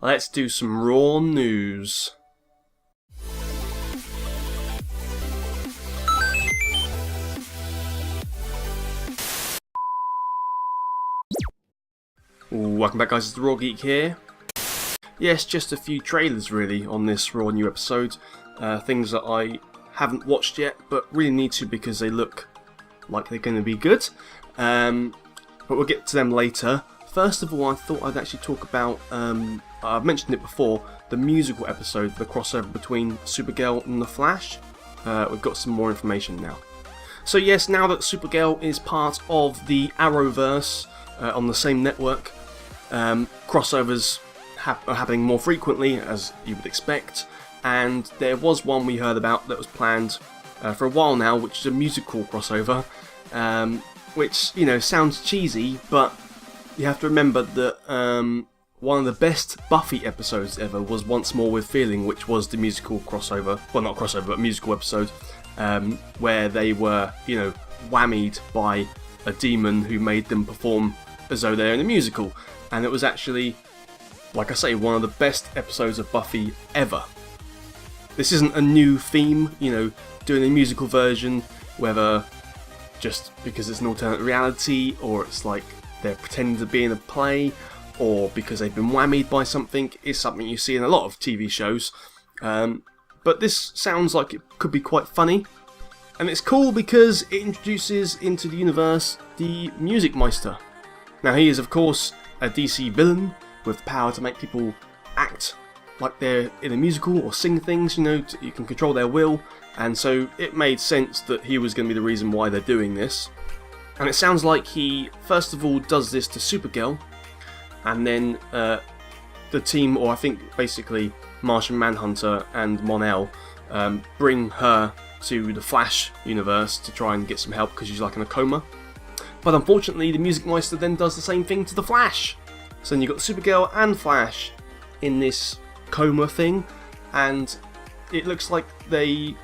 let's do some Raw news. Welcome back, guys, it's the Raw Geek here. Yes, just a few trailers really on this Raw new episode. Things that I haven't watched yet, but really need to because they look like they're going to be good. But we'll get to them later. First of all, I thought I'd actually talk about, I've mentioned it before, the musical episode, the crossover between Supergirl and the Flash. We've got some more information now. So yes, now that Supergirl is part of the Arrowverse on the same network, crossovers are happening more frequently, as you would expect, and there was one we heard about that was planned for a while now, which is a musical crossover, which, you know, sounds cheesy, but you have to remember that one of the best Buffy episodes ever was Once More with Feeling, which was the musical crossover, well, not crossover, but musical episode, where they were, you know, whammied by a demon who made them perform as though they're in a musical. And it was actually, like I say, one of the best episodes of Buffy ever. This isn't a new theme, you know, doing a musical version, whether just because it's an alternate reality, or it's like they're pretending to be in a play, or because they've been whammied by something, is something you see in a lot of TV shows. But this sounds like it could be quite funny. And it's cool because it introduces into the universe the Music Meister. Now he is, of course, a DC villain with the power to make people act like they're in a musical or sing things, you know, you can control their will, and so it made sense that he was going to be the reason why they're doing this. And it sounds like he, first of all, does this to Supergirl, and then the team, or I think basically Martian Manhunter and Mon-El, bring her to the Flash universe to try and get some help because she's like in a coma. But unfortunately, the Music Meister then does the same thing to the Flash. So then you've got Supergirl and Flash in this coma thing, and it looks like they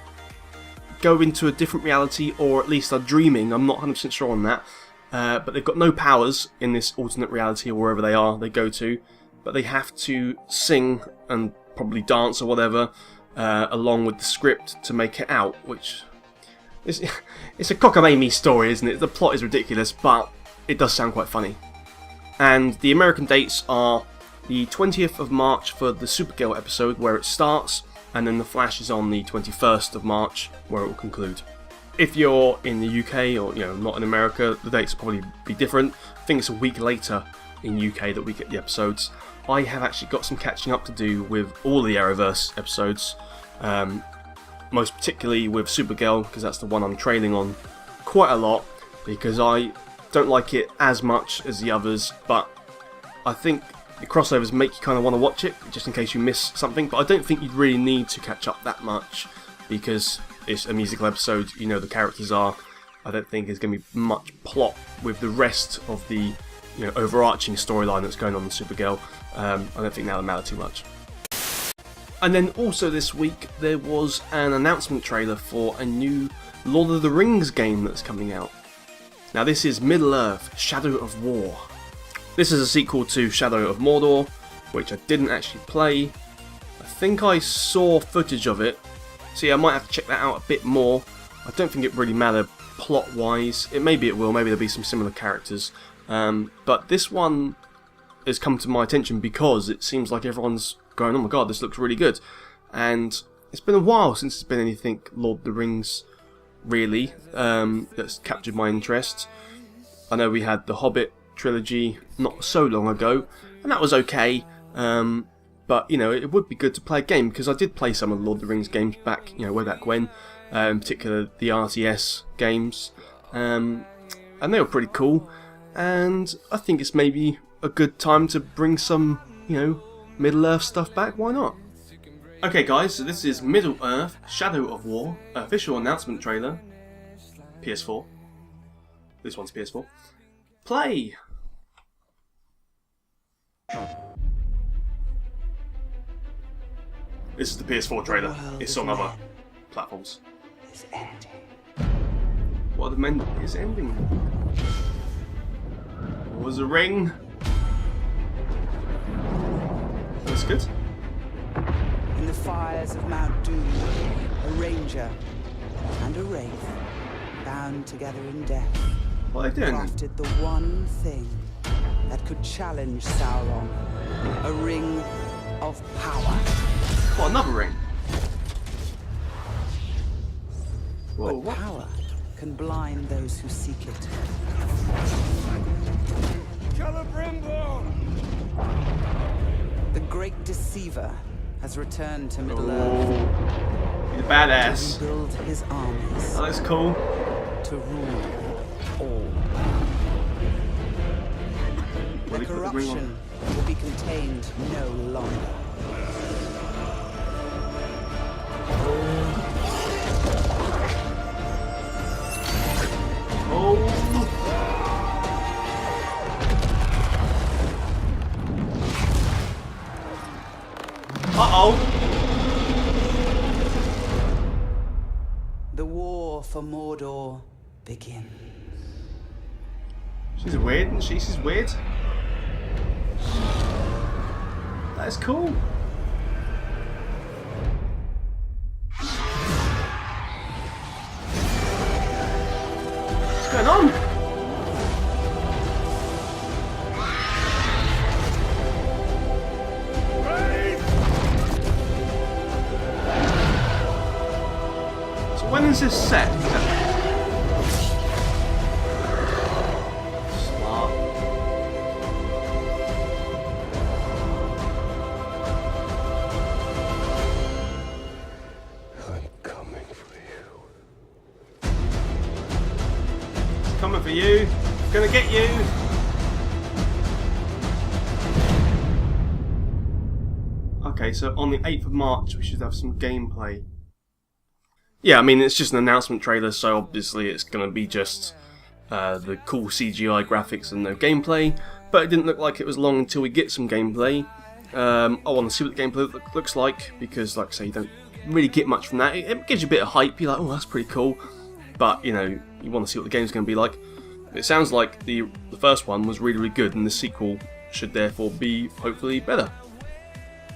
go into a different reality, or at least are dreaming. I'm not 100% sure on that. But they've got no powers in this alternate reality or wherever they go to. But they have to sing and probably dance or whatever along with the script to make it out, which... It's a cockamamie story, isn't it? The plot is ridiculous, but it does sound quite funny. And the American dates are the 20th of March for the Supergirl episode, where it starts, and then the Flash is on the 21st of March, where it will conclude. If you're in the UK, or, you know, not in America, the dates will probably be different. I think it's a week later in UK that we get the episodes. I have actually got some catching up to do with all the Arrowverse episodes. Most particularly with Supergirl, because that's the one I'm trailing on quite a lot, because I don't like it as much as the others, but I think the crossovers make you kind of want to watch it, just in case you miss something, but I don't think you'd really need to catch up that much, because it's a musical episode, you know the characters are. I don't think there's going to be much plot with the rest of the, you know, overarching storyline that's going on in Supergirl. I don't think that'll matter too much. And then also this week there was an announcement trailer for a new Lord of the Rings game that's coming out. Now this is Middle-earth: Shadow of War. This is a sequel to Shadow of Mordor, which I didn't actually play. I think I saw footage of it, so yeah, I might have to check that out a bit more. I don't think it really matters plot-wise. Maybe it will, maybe there'll be some similar characters. But this one has come to my attention because it seems like everyone's going, oh my god, this looks really good. And it's been a while since there's been anything Lord of the Rings, really, that's captured my interest. I know we had the Hobbit trilogy not so long ago, and that was okay. But, you know, it would be good to play a game, because I did play some of the Lord of the Rings games back, you know, way back when. In particular, the RTS games. And they were pretty cool. And I think it's maybe a good time to bring some, you know, Middle-earth stuff back. Why not? Okay guys, so this is Middle-earth: Shadow of War, official announcement trailer. PS4. This one's PS4. Play! This is the PS4 trailer. It's on other platforms. It's ending. What the men is ending? What was a ring? That's good. In the fires of Mount Doom, a ranger and a wraith, bound together in death, What are they doing? crafted the one thing that could challenge Sauron, a ring of power. What, another ring? Whoa, But what? power can blind those who seek it. The great deceiver has returned to Middle-earth He's a to badass. rebuild his armies, Oh, that's cool. to rule all. Will The he put the ring on? corruption will be contained no longer. Oh. Uh-oh. The war for Mordor begins. She's weird, isn't she? She's weird. That's cool. What's going on? So when is this set? Smart. I'm coming for you. Coming for you. Gonna get you. Okay, so on the 8th of March we should have some gameplay. Yeah, I mean it's just an announcement trailer, so obviously it's gonna be just the cool CGI graphics and no gameplay. But it didn't look like it was long until we get some gameplay. I want to see what the gameplay looks like because, like I say, you don't really get much from that. It gives you a bit of hype. You're like, oh, that's pretty cool. But you know, you want to see what the game's going to be like. It sounds like the first one was really, really good, and the sequel should therefore be hopefully better.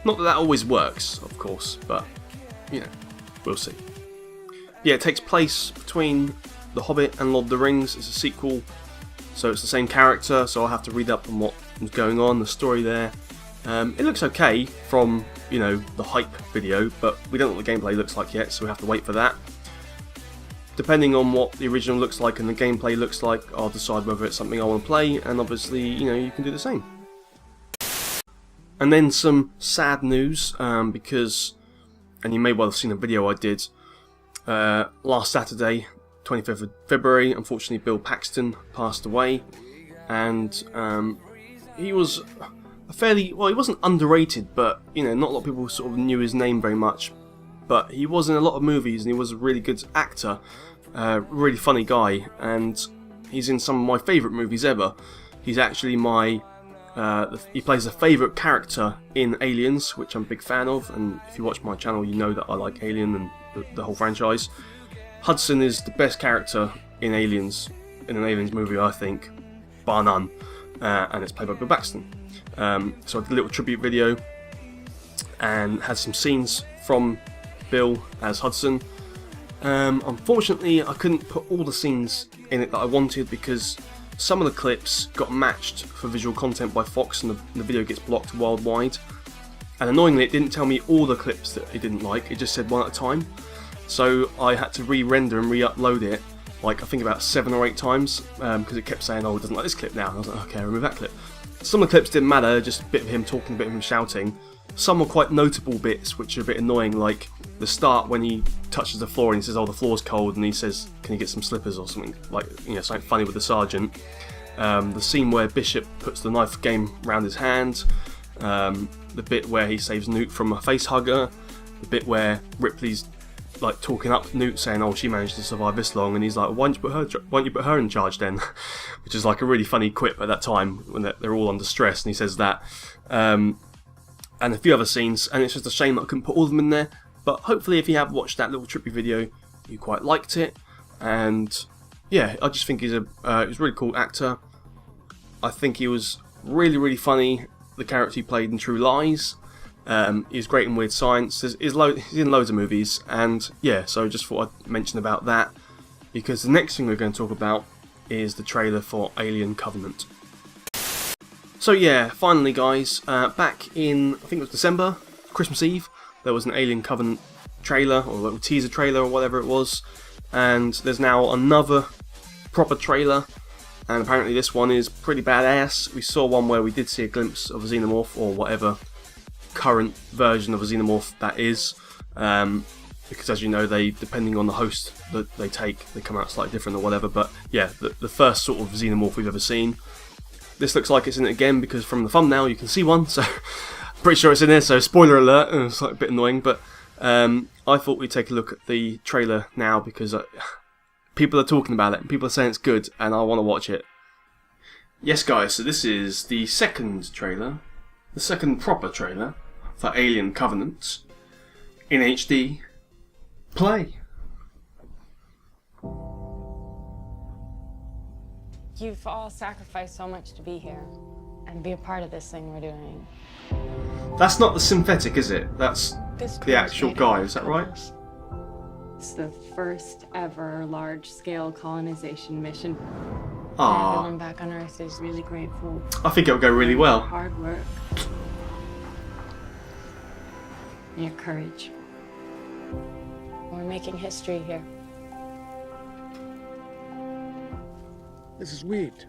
Not that that always works, of course, but you know, we'll see. Yeah, it takes place between The Hobbit and Lord of the Rings. It's a sequel, so it's the same character. So I'll have to read up on what was going on, the story there. It looks okay from, you know, the hype video, but we don't know what the gameplay looks like yet, so we have to wait for that. Depending on what the original looks like and the gameplay looks like, I'll decide whether it's something I want to play, and obviously, you know, you can do the same. And then some sad news, because, and you may well have seen a video I did last Saturday, 25th of February, unfortunately Bill Paxton passed away, and he was a fairly, well, he wasn't underrated, but, you know, not a lot of people sort of knew his name very much, but he was in a lot of movies, and he was a really good actor, really funny guy, and he's in some of my favourite movies ever. He's actually my, he plays a favourite character in Aliens, which I'm a big fan of, and if you watch my channel you know that I like Alien and the whole franchise. Hudson is the best character in Aliens, in an Aliens movie, I think, bar none, and it's played by Bill Paxton. So I did a little tribute video and had some scenes from Bill as Hudson. Unfortunately, I couldn't put all the scenes in it that I wanted because some of the clips got matched for visual content by Fox and the video gets blocked worldwide. And annoyingly, it didn't tell me all the clips that it didn't like, it just said one at a time. So I had to re-render and re-upload it, like I think about 7 or 8 times, because it kept saying, oh, it doesn't like this clip now. And I was like, okay, I'll remove that clip. Some of the clips didn't matter, just a bit of him talking, a bit of him shouting. Some were quite notable bits, which are a bit annoying, like the start when he touches the floor and he says, oh, the floor's cold, and he says, can you get some slippers or something, like, you know, something funny with the sergeant. The scene where Bishop puts the knife game around his hand, the bit where he saves Newt from a face hugger, the bit where Ripley's like talking up Newt saying, oh, she managed to survive this long, and he's like, why don't you put her in charge then? Which is like a really funny quip at that time when they're all under stress, and he says that. And a few other scenes, and it's just a shame that I couldn't put all of them in there, but hopefully if you have watched that little trippy video you quite liked it. And yeah, I just think he's a really cool actor. I think he was really, really funny, the character he played in True Lies, He's great in Weird Science. He's in loads of movies, and yeah, so just thought I'd mention about that, because the next thing we're going to talk about is the trailer for Alien Covenant. So yeah, finally guys, back in, I think it was December, Christmas Eve, there was an Alien Covenant trailer, or a little teaser trailer, or whatever it was, and there's now another proper trailer, and apparently this one is pretty badass. We saw one where we did see a glimpse of a xenomorph, or whatever current version of a xenomorph that is, because as you know, they, depending on the host that they take, they come out slightly different or whatever, but yeah, the first sort of xenomorph we've ever seen. This looks like it's in it again, because from the thumbnail you can see one, so pretty sure it's in there, so spoiler alert. It's like a bit annoying, but I thought we'd take a look at the trailer now, because people are talking about it, and people are saying it's good, and I want to watch it. Yes guys, so this is the second trailer, the second proper trailer for Alien Covenant in HD. Play. You've all sacrificed so much to be here and be a part of this thing we're doing. That's not the synthetic, is it? That's the actual guy, is that right? It's the first ever large-scale colonization mission. Everyone back on Earth is really grateful. I think it'll go really well. Hard work. Your courage. We're making history here. This is weird.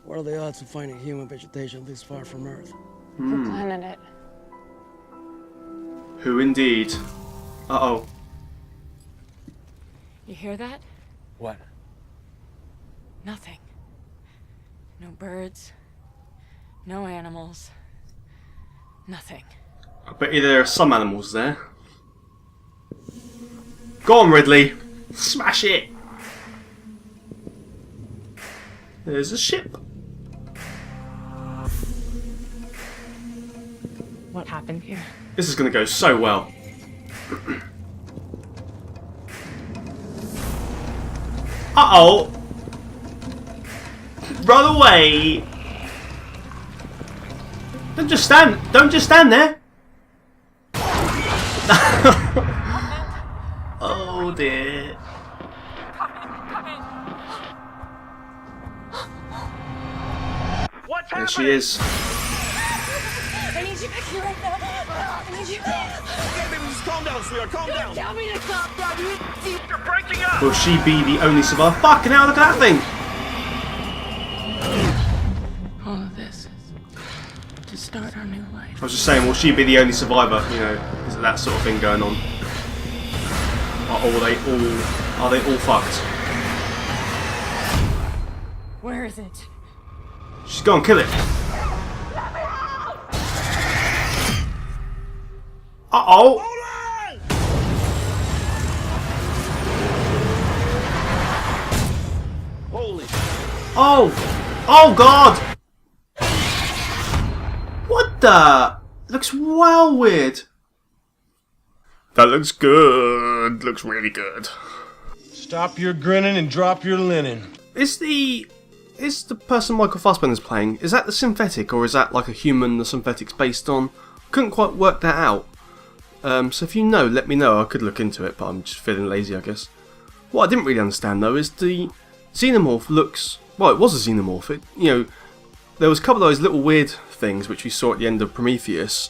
What are the odds of finding human vegetation this far from Earth? Who planted it? Who indeed? Uh-oh. You hear that? What? Nothing. No birds. No animals. Nothing. I bet you there are some animals there. Go on, Ridley! Smash it! There's a ship. What happened here? This is going to go so well. Uh-oh! Run away! Don't just stand there! Oh dear. There she is. I need you back here right now. I need you. Okay, baby, just calm down, sweetheart. Calm down. Tell me to calm down. You're breaking up. Will she be the only survivor? Fucking hell, look at that thing! All of this is to start our new life. I was just saying, will she be the only survivor? You know, is it that sort of thing going on? Or are they all fucked? Where is it? She's gonna kill it. Uh-oh! Holy. Oh! Oh god! What the? It looks well weird. That looks good. Looks really good. Stop your grinning and drop your linen. Is the person Michael Fassbender's playing, is that the synthetic, or is that like a human the synthetic's based on? Couldn't quite work that out. So if you know, let me know. I could look into it, but I'm just feeling lazy, I guess. What I didn't really understand though is the xenomorph looks, well, it was a xenomorph. It, you know, there was a couple of those little weird things which we saw at the end of Prometheus,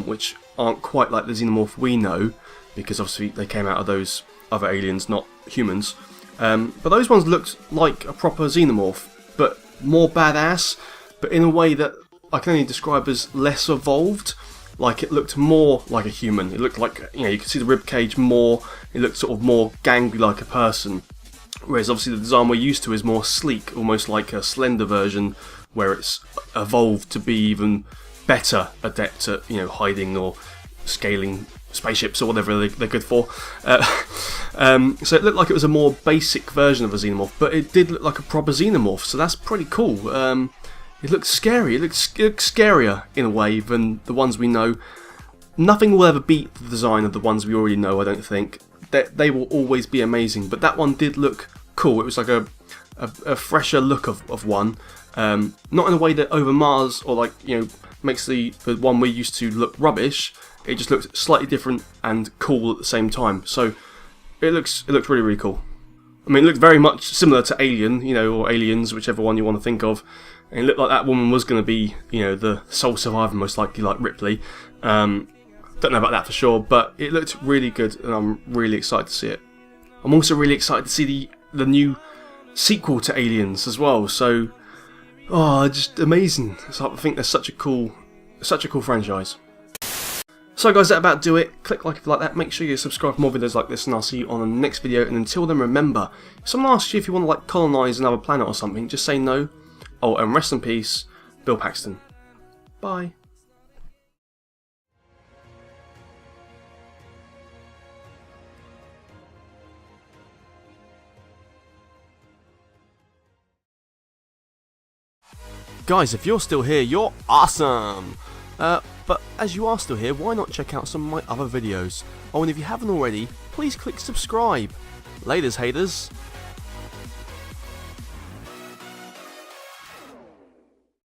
which aren't quite like the xenomorph we know, because obviously they came out of those other aliens, not humans. But those ones looked like a proper xenomorph, but more badass, but in a way that I can only describe as less evolved. Like, it looked more like a human. It looked like, you know, you could see the rib cage more. It looked sort of more gangly like a person. Whereas obviously the design we're used to is more sleek, almost like a slender version, where it's evolved to be even better adept at, you know, hiding or scaling spaceships or whatever they're good for. So it looked like it was a more basic version of a xenomorph, but it did look like a proper xenomorph, so that's pretty cool. It looks scary. It looks scarier in a way than the ones we know. Nothing will ever beat the design of the ones we already know, I don't think. They will always be amazing, but that one did look cool. It was like a fresher look of one. Not in a way that over Mars or, like, you know, makes the one we used to look rubbish. It just looks slightly different and cool at the same time. So it looks really, really cool. I mean, it looked very much similar to Alien, you know, or Aliens, whichever one you want to think of. And it looked like that woman was going to be, you know, the sole survivor, most likely, like Ripley. Don't know about that for sure, but it looked really good, and I'm really excited to see it. I'm also really excited to see the new sequel to Aliens as well. So, just amazing. So I think that's such a cool franchise. So guys, that about do it. Click like if you like that. Make sure you subscribe for more videos like this, and I'll see you on the next video. And until then, remember, if someone asks you if you want to like colonize another planet or something, just say no. Oh, and rest in peace, Bill Paxton. Bye. Guys, if you're still here, you're awesome! But as you are still here, why not check out some of my other videos? Oh, and if you haven't already, please click subscribe. Laters, haters.